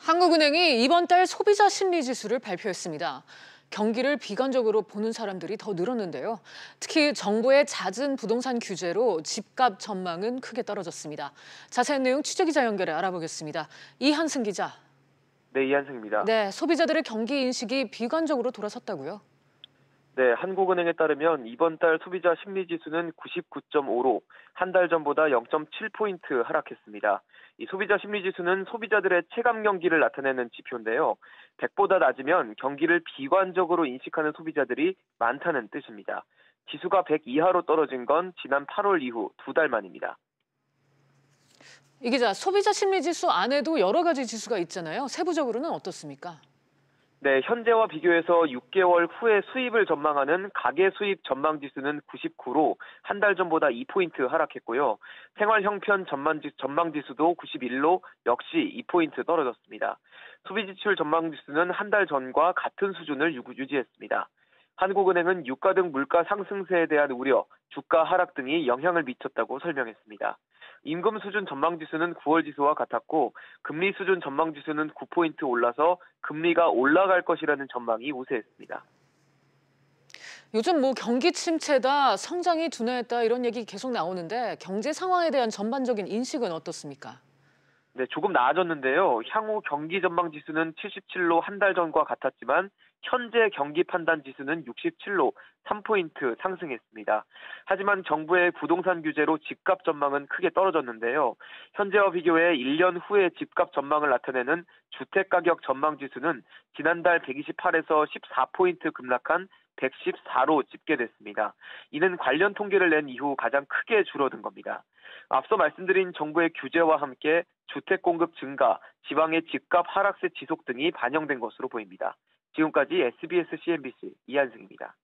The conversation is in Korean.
한국은행이 이번 달 소비자 심리 지수를 발표했습니다. 경기를 비관적으로 보는 사람들이 더 늘었는데요. 특히 정부의 잦은 부동산 규제로 집값 전망은 크게 떨어졌습니다. 자세한 내용 취재기자 연결해 알아보겠습니다. 이한승 기자. 네, 이한승입니다. 네, 소비자들의 경기 인식이 비관적으로 돌아섰다고요? 네, 한국은행에 따르면 이번 달 소비자 심리지수는 99.5로 한 달 전보다 0.7포인트 하락했습니다. 이 소비자 심리지수는 소비자들의 체감 경기를 나타내는 지표인데요. 100보다 낮으면 경기를 비관적으로 인식하는 소비자들이 많다는 뜻입니다. 지수가 100 이하로 떨어진 건 지난 8월 이후 2달 만입니다. 이 기자, 소비자 심리 지수 안에도 여러 가지 지수가 있잖아요. 세부적으로는 어떻습니까? 네, 현재와 비교해서 6개월 후에 수입을 전망하는 가계 수입 전망 지수는 99로 한 달 전보다 2포인트 하락했고요. 생활 형편 전망 지수도 91로 역시 2포인트 떨어졌습니다. 소비 지출 전망 지수는 한 달 전과 같은 수준을 유지했습니다. 한국은행은 유가 등 물가 상승세에 대한 우려, 주가 하락 등이 영향을 미쳤다고 설명했습니다. 임금 수준 전망 지수는 9월 지수와 같았고 금리 수준 전망 지수는 9포인트 올라서 금리가 올라갈 것이라는 전망이 우세했습니다. 요즘 경기 침체다, 성장이 둔화했다 이런 얘기 계속 나오는데 경제 상황에 대한 전반적인 인식은 어떻습니까? 네, 조금 나아졌는데요. 향후 경기 전망 지수는 77로 한 달 전과 같았지만 현재 경기 판단 지수는 67로 3포인트 상승했습니다. 하지만 정부의 부동산 규제로 집값 전망은 크게 떨어졌는데요. 현재와 비교해 1년 후의 집값 전망을 나타내는 주택가격 전망 지수는 지난달 128에서 14포인트 급락한 114로 집계됐습니다. 이는 관련 통계를 낸 이후 가장 크게 줄어든 겁니다. 앞서 말씀드린 정부의 규제와 함께 주택 공급 증가, 지방의 집값 하락세 지속 등이 반영된 것으로 보입니다. 지금까지 SBS CNBC 이한승입니다.